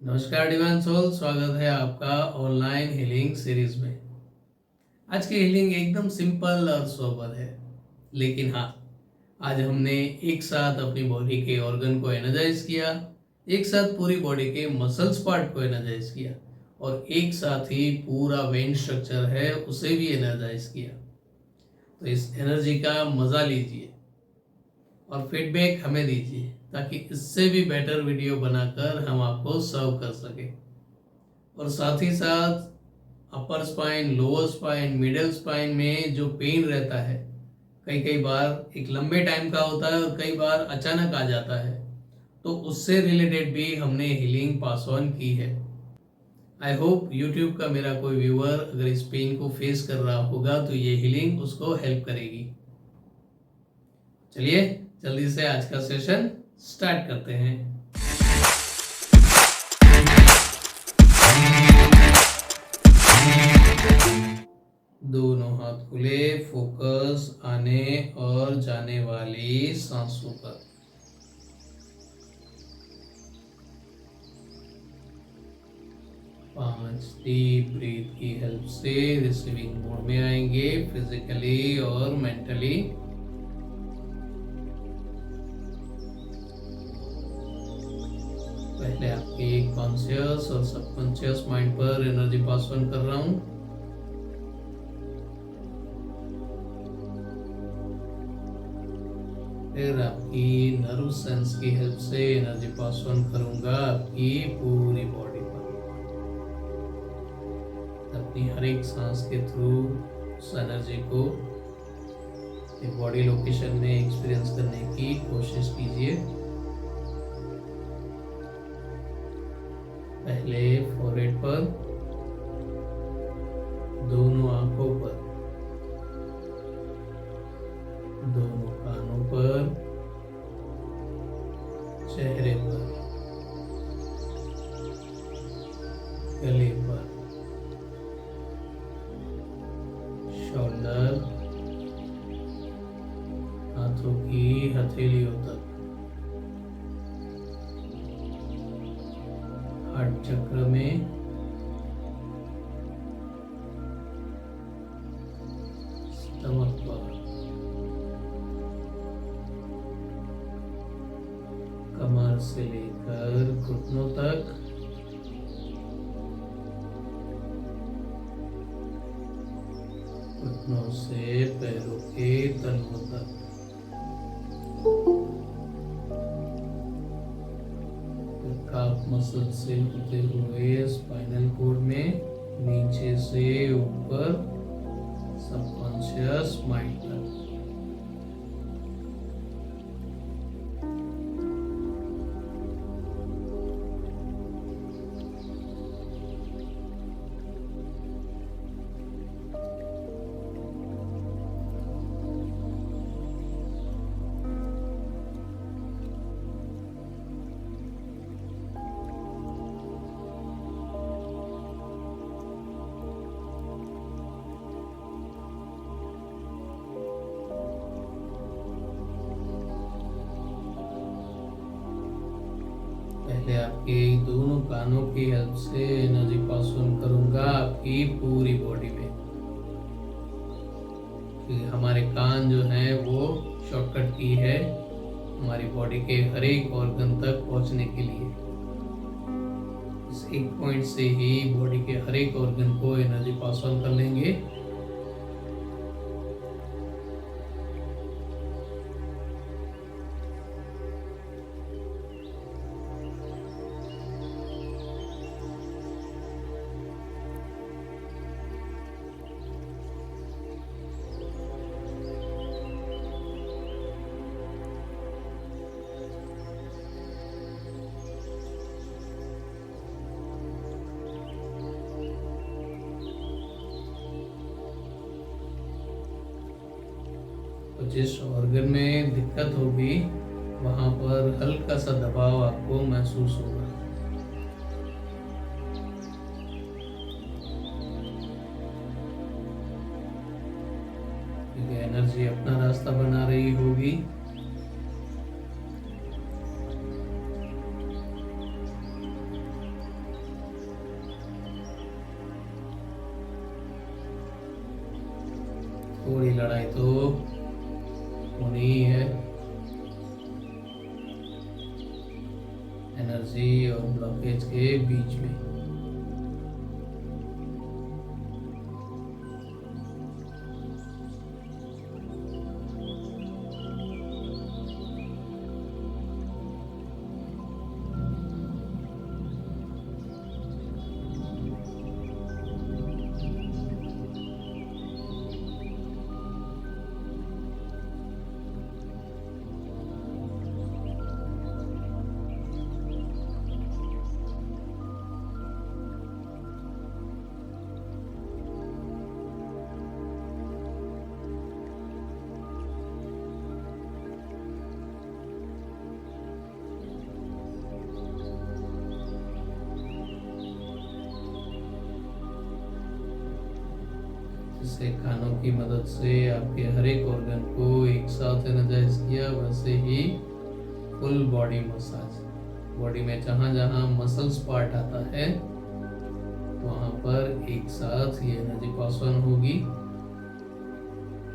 नमस्कार divine soul, स्वागत है आपका ऑनलाइन हीलिंग सीरीज में। आज की हीलिंग एकदम सिंपल और सोबर है, लेकिन हाँ, आज हमने एक साथ अपनी बॉडी के ऑर्गन को एनर्जाइज किया, एक साथ पूरी बॉडी के मसल्स पार्ट को एनर्जाइज किया और एक साथ ही पूरा वेन स्ट्रक्चर है उसे भी एनर्जाइज किया। तो इस एनर्जी का मजा लीजिए और फीडबैक हमें दीजिए ताकि इससे भी बेटर वीडियो बनाकर हम आपको सर्व कर सके। और साथ ही साथ upper spine, lower spine, middle spine में जो पेन रहता है, कई कई बार एक लंबे टाइम का होता है और कई बार अचानक आ जाता है, तो उससे रिलेटेड भी हमने हीलिंग पास ऑन की है। आई होप यूट्यूब का मेरा कोई व्यूअर अगर इस पेन को फेस कर रहा होगा तो ये हीलिंग उसको हेल्प करेगी। चलिए जल्दी से आज का सेशन स्टार्ट करते हैं। दोनों हाथ खुले, फोकस आने और जाने वाली सांसों पर। पांच डीप ब्रीथ की हेल्प से रिसीविंग मोड में आएंगे, फिजिकली और मेंटली। पहले आपके कॉन्शियस और सबकॉन्शियस माइंड पर एनर्जी पास ऑन कर रहा हूं। फिर आपकी नर्व सेंस की हेल्प से एनर्जी पास ऑन करूंगा आपकी पूरी बॉडी पर। अपनी हर एक सांस के थ्रू उस एनर्जी को एक बॉडी लोकेशन में एक्सपीरियंस करने की कोशिश कीजिए। पहले फोरहेड पर, दोनों आंखों पर, दोनों कानों पर, चेहरे पर, गले पर, शोल्डर, हाथों की हथेलियों तक, हार्ट चक्र में, स्टमक पर, कमर से लेकर घुटनों तक, घुटनों से पैरों के तलवों तक। काफ मसल से होते हुए स्पाइनल कॉर्ड में, नीचे से ऊपर सबकॉन्शियस माइंड तक। पहले आपके दोनों कानों की हेल्प से एनर्जी पास ऑन करूंगा आपकी पूरी बॉडी में। हमारे कान जो है वो शॉर्टकट की है हमारी बॉडी के हर एक ऑर्गन तक पहुंचने के लिए। इस एक पॉइंट से ही बॉडी के हर एक ऑर्गन को एनर्जी पास ऑन कर लेंगे। तो जिस ऑर्गन में दिक्कत होगी वहां पर हल्का सा दबाव आपको महसूस होगा। क्योंकि एनर्जी अपना रास्ता बना रही होगी। थोड़ी लड़ाई तो होनी ही है, एनर्जी और ब्लॉकेज के बीच में। जिससे खानों की मदद से आपके हर एक ऑर्गन को एक साथ एनर्जाइज किया, वैसे ही फुल बॉडी मसाज। बॉडी में जहाँ जहाँ मसल्स पार्ट आता है वहाँ पर एक साथ ये एनर्जी पास ऑन होगी,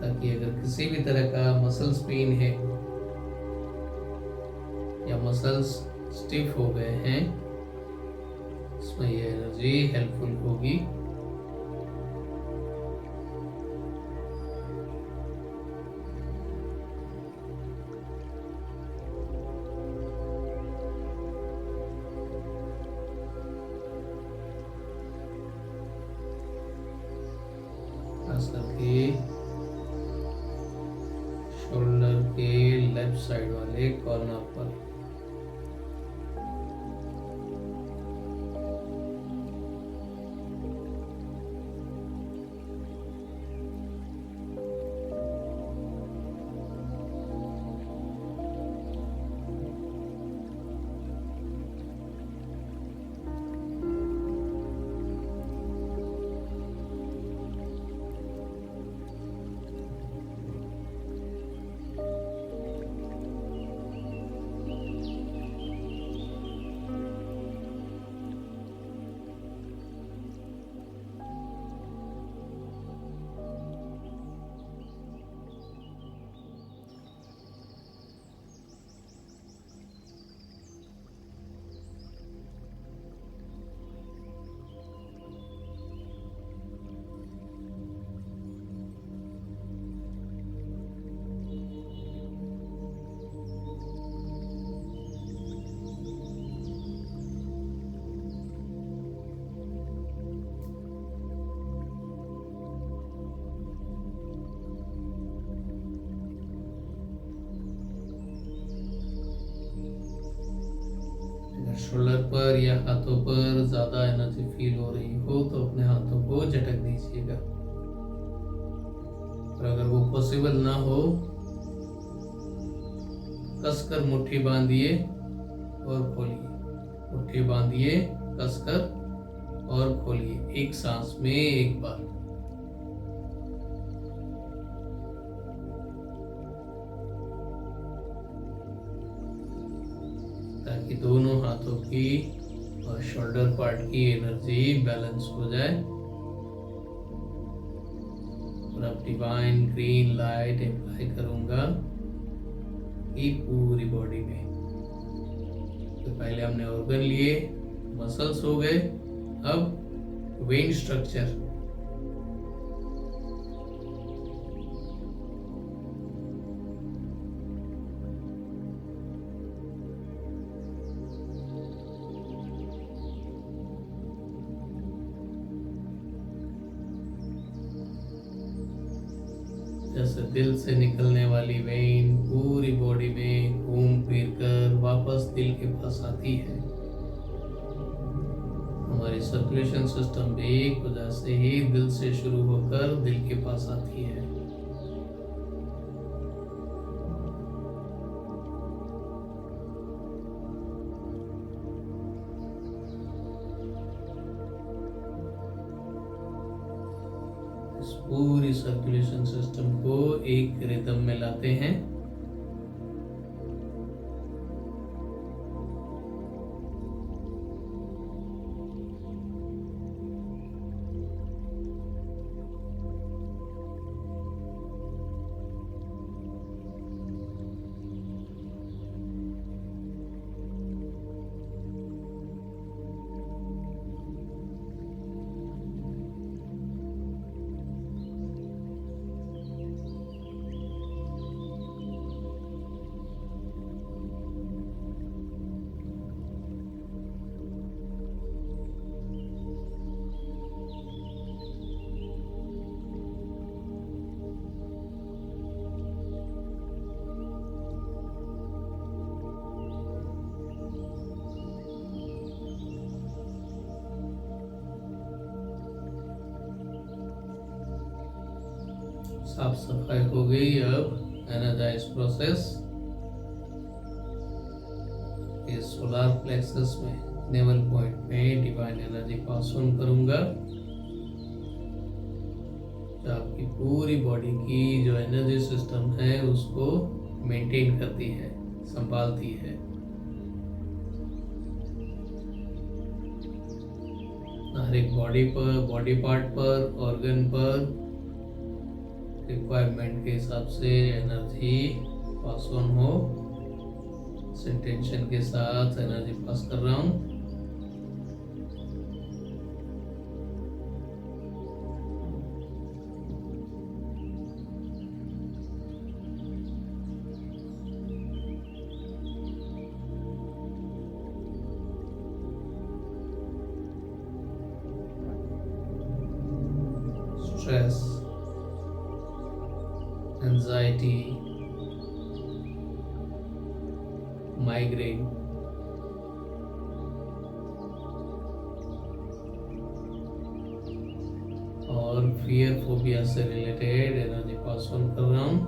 ताकि अगर किसी भी तरह का मसल्स पेन है या मसल्स स्टिफ हो गए हैं, इसमें ये एनर्जी हेल्पफुल होगी। खास करके शोल्डर के लेफ्ट साइड वाले कॉर्नर पर। शोल्डर पर या हाथों पर ज्यादा एनर्जी फील हो रही हो तो अपने हाथों को झटक दीजिएगा, और अगर वो पॉसिबल ना हो, कसकर मुट्ठी बांधिए और खोलिए, मुट्ठी बांधिए, कसकर और खोलिए, एक सांस में एक बार। ताकि दोनों हाथों की और शोल्डर पार्ट की एनर्जी बैलेंस हो जाए और अब डिवाइन ग्रीन लाइट अप्लाई करूंगा ये पूरी बॉडी में। तो पहले हमने ऑर्गन लिए, मसल्स हो गए, अब वेन स्ट्रक्चर। जैसे दिल से निकलने वाली वेन पूरी बॉडी में घूम फिर कर वापस दिल के पास आती है, हमारी सर्कुलेशन सिस्टम भी खुद से ही दिल से शुरू होकर दिल के पास आती है। इस पूरी सर्कुलेशन सिस्टम को एक रिदम में लाते हैं। साफ सफाई हो गई। अब एनर्जाइज प्रोसेस इस सोलर प्लेक्सस में नेवल पॉइंट में डिवाइन एनर्जी पास ऑन करूंगा, जो आपकी पूरी बॉडी की जो एनर्जी सिस्टम है उसको मेंटेन करती है, संभालती है। हर एक बॉडी पार्ट पर, ऑर्गन पर रिक्वायरमेंट के हिसाब से एनर्जी पास ऑन हो। इंटेंशन के साथ एनर्जी पास कर रहा हूँ। स्ट्रेस, एंजाइटी, माइग्रेन, और फियर फोबिया से रिलेटेड एनर्जी पास ऑन कर रहा हूँ।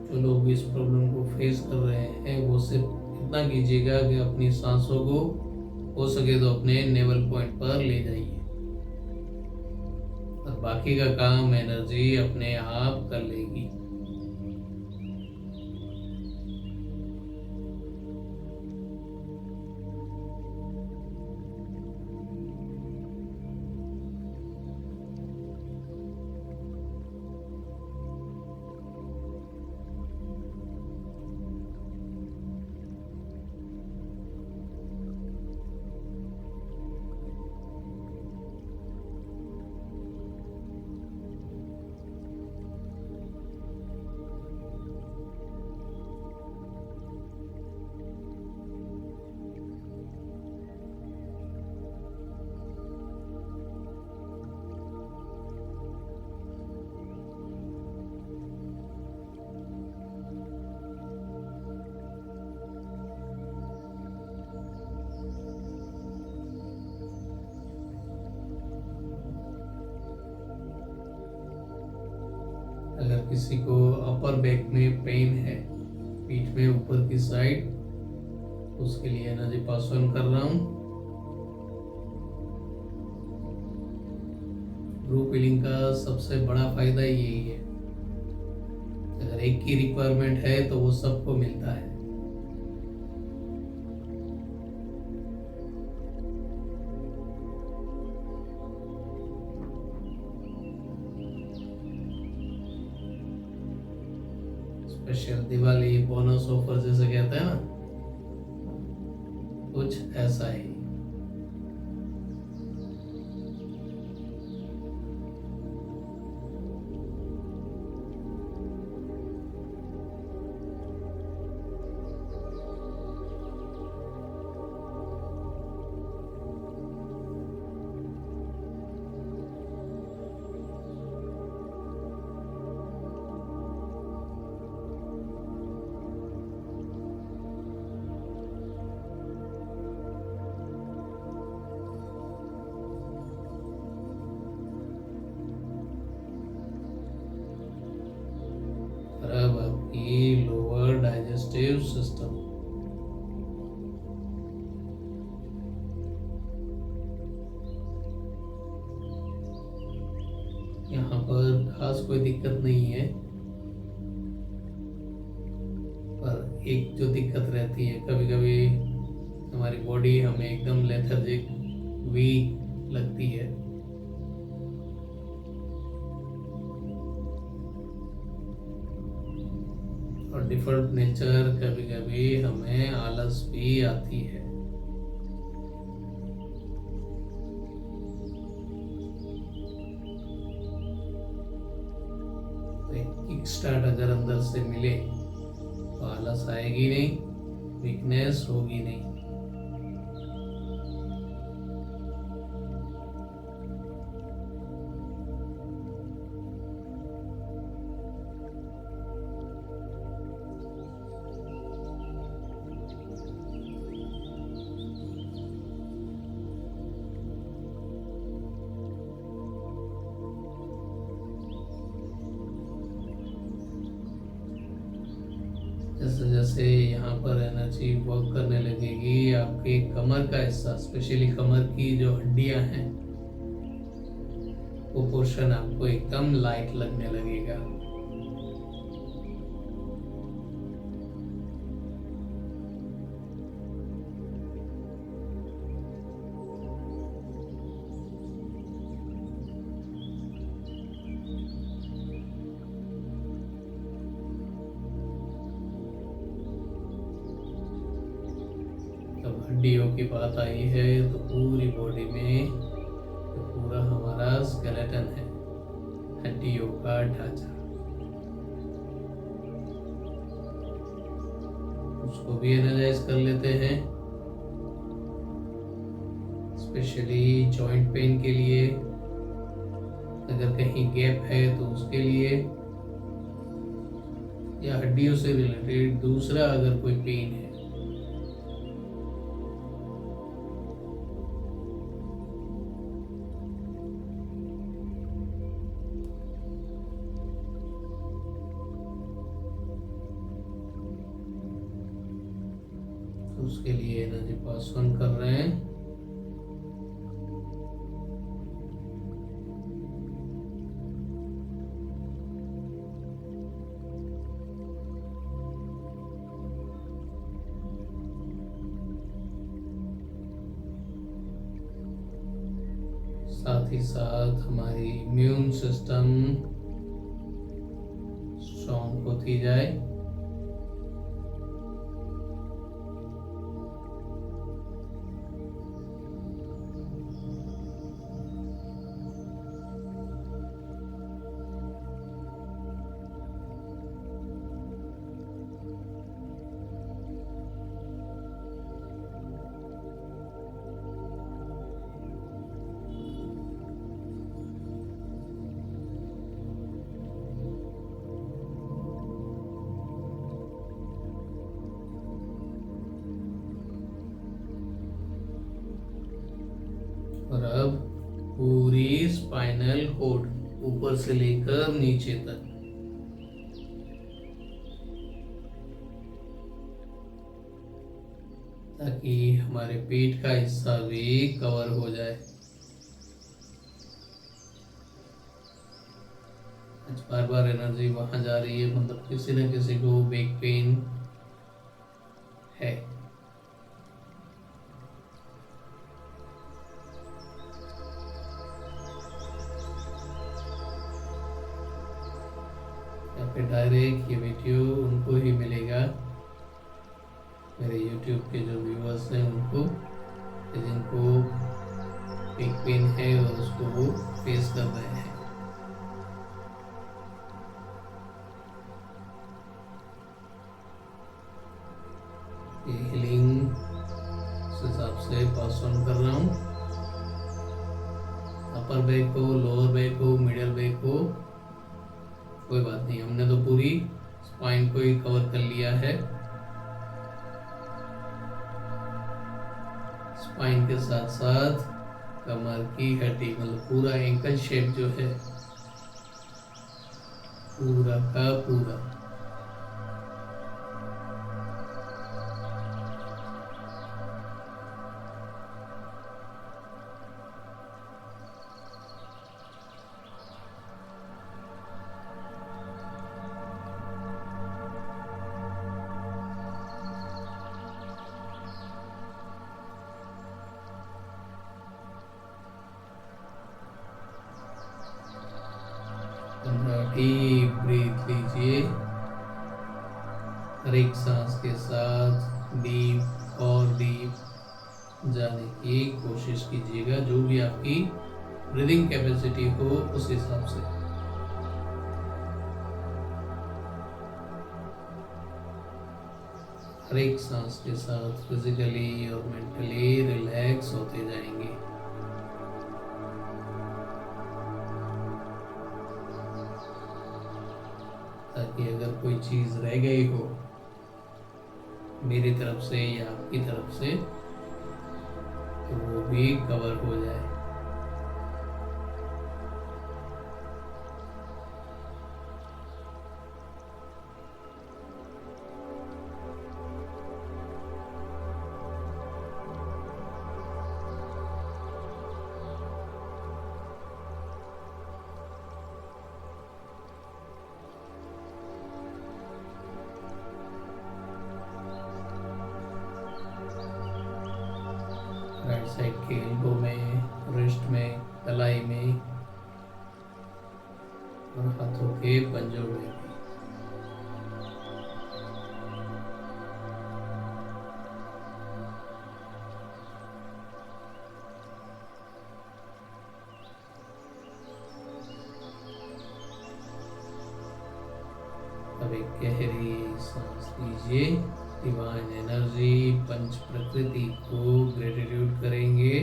जो लोग इस प्रॉब्लम को फेस कर रहे हैं वो सिर्फ इतना कीजिएगा कि अपनी सांसों को हो सके तो अपने नेवल पॉइंट पर ले जाइए, और बाकी का काम एनर्जी अपने आप कर लेगी। अगर किसी को अपर बैक में पेन है, पीठ में ऊपर की साइड, उसके लिए एनर्जी पास ऑन कर रहा हूँ। ग्रुप हीलिंग का सबसे बड़ा फायदा यही है, अगर एक की रिक्वायरमेंट है तो वो सबको मिलता है। स्पेशल दिवाली बोनस ऑफर जैसे कहते हैं ना, कुछ ऐसा ही। अब आपकी लोअर डाइजेस्टिव सिस्टम, यहाँ पर खास कोई दिक्कत नहीं है, पर एक जो दिक्कत रहती है, कभी कभी हमारी बॉडी हमें एकदम लेथर्जिक, वीक लगती है। और डिफॉल्ट नेचर कभी कभी हमें आलस भी आती है। तो एक किक स्टार्ट अगर अंदर से मिले तो आलस आएगी नहीं, वीकनेस होगी नहीं। जैसे जैसे यहाँ पर एनर्जी वर्क करने लगेगी, आपके कमर का हिस्सा, स्पेशली कमर की जो हड्डियां हैं, वो पोर्शन आपको एकदम लाइट लगने लगेगा। जब हड्डियों की बात आई है तो पूरी बॉडी में तो पूरा हमारा स्केलेटन है, हड्डियों का ढांचा, उसको भी एनालाइज कर लेते हैं। स्पेशली जॉइंट पेन के लिए, अगर कहीं गैप है तो उसके लिए, या हड्डियों से रिलेटेड दूसरा अगर कोई पेन है। तो उसके लिए एनर्जी पास ऑन कर रहे हैं। साथ ही साथ हमारी इम्यून सिस्टम स्ट्रॉन्ग होती जाए। और अब पूरी स्पाइनल कॉर्ड ऊपर से लेकर नीचे तक ताकि हमारे पेट का हिस्सा भी कवर हो जाए। आज बार बार एनर्जी वहां जा रही है, मतलब किसी न किसी को बैक पेन है। या फिर डायरेक्ट ये वीडियो उनको ही मिलेगा, मेरे YouTube के जो व्यूअर्स हैं उनको, जिनको बैक पेन है और उसको वो फेस कर रहे हैं। ये हीलिंग उस हिसाब से पास ऑन कर रहा हूँ। अपर बैक हो, लोअर बैक हो, मिडल बैक हो, कोई बात नहीं, हमने तो पूरी स्पाइन को ही कवर कर लिया है। स्पाइन के साथ साथ कमर की हड्डी, मतलब पूरा एंकल शेप जो है, पूरा का पूरा। डीप ब्रीथ लीजिए, हर एक सांस के साथ डीप और डीप जाने की कोशिश कीजिएगा, जो भी आपकी ब्रीदिंग कैपेसिटी हो उस हिसाब से। हर एक सांस के साथ फिजिकली और मेंटली रिलैक्स होते जाएंगे। ताकि अगर कोई चीज रह गई हो मेरी तरफ से या आपकी तरफ से, तो वो भी कवर हो जाए। राइट साइड के एल्बो में, रिस्ट में, कलाई में और हाथों के पंजों में भी। अब एक गहरी सांस लीजिए। डिवाइन एनर्जी, पंच प्रकृति को ग्रेटिट्यूड करेंगे।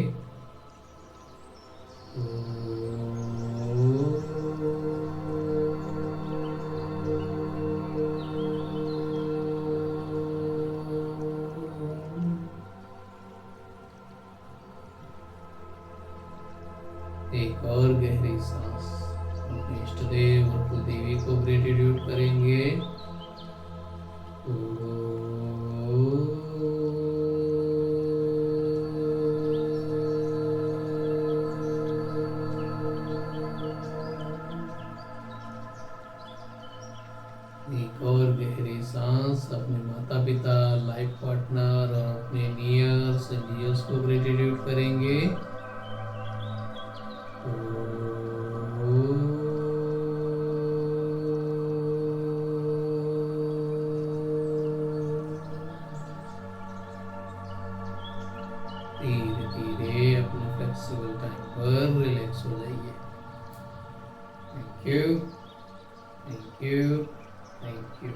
एक और गहरी सांस। अपने इष्ट देव और कुलदेवी को ग्रेटिट्यूड करेंगे। एक और गहरी सांस। अपने माता पिता, लाइफ पार्टनर और अपने नियर्स एंड डियर्स को ग्रेटिट्यूड करेंगे। धीरे धीरे अपने फ्लेक्सिबल टाइम पर रिलैक्स हो जाइए। Thank you, thank you, thank you.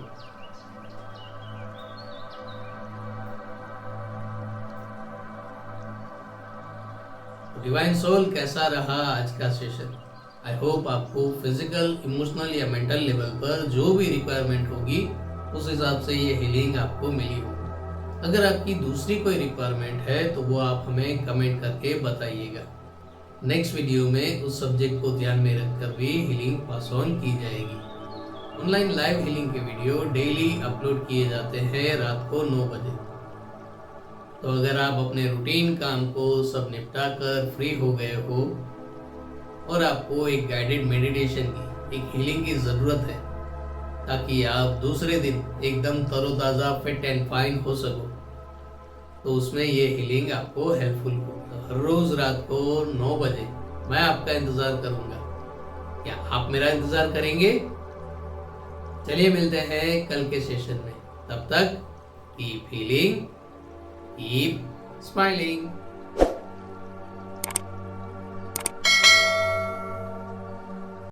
Divine soul, कैसा रहा आज का सेशन? आई होप आपको फिजिकल, इमोशनल या मेंटल लेवल पर जो भी रिक्वायरमेंट होगी उस हिसाब से ये हीलिंग आपको मिली होगी। अगर आपकी दूसरी कोई रिक्वायरमेंट है तो वो आप हमें कमेंट करके बताइएगा। नेक्स्ट वीडियो में उस सब्जेक्ट को ध्यान में रखकर भी हीलिंग पास ऑन की जाएगी। ऑनलाइन लाइव हीलिंग के वीडियो डेली अपलोड किए जाते हैं रात को 9 बजे। तो अगर आप अपने रूटीन काम को सब निपटा कर फ्री हो गए हो और आपको एक गाइडेड मेडिटेशन की, एक हीलिंग की ज़रूरत है ताकि आप दूसरे दिन एकदम तरोताज़ा, फिट एंड फाइन हो सको, तो उसमें ये हीलिंग आपको हेल्पफुल होगी। हर रोज़ रात को 9 बजे मैं आपका इंतज़ार करूँगा। क्या आप मेरा इंतज़ार करेंगे? चलिए मिलते हैं कल के सेशन में। तब तक कीप हीलिंग, कीप स्माइलिंग।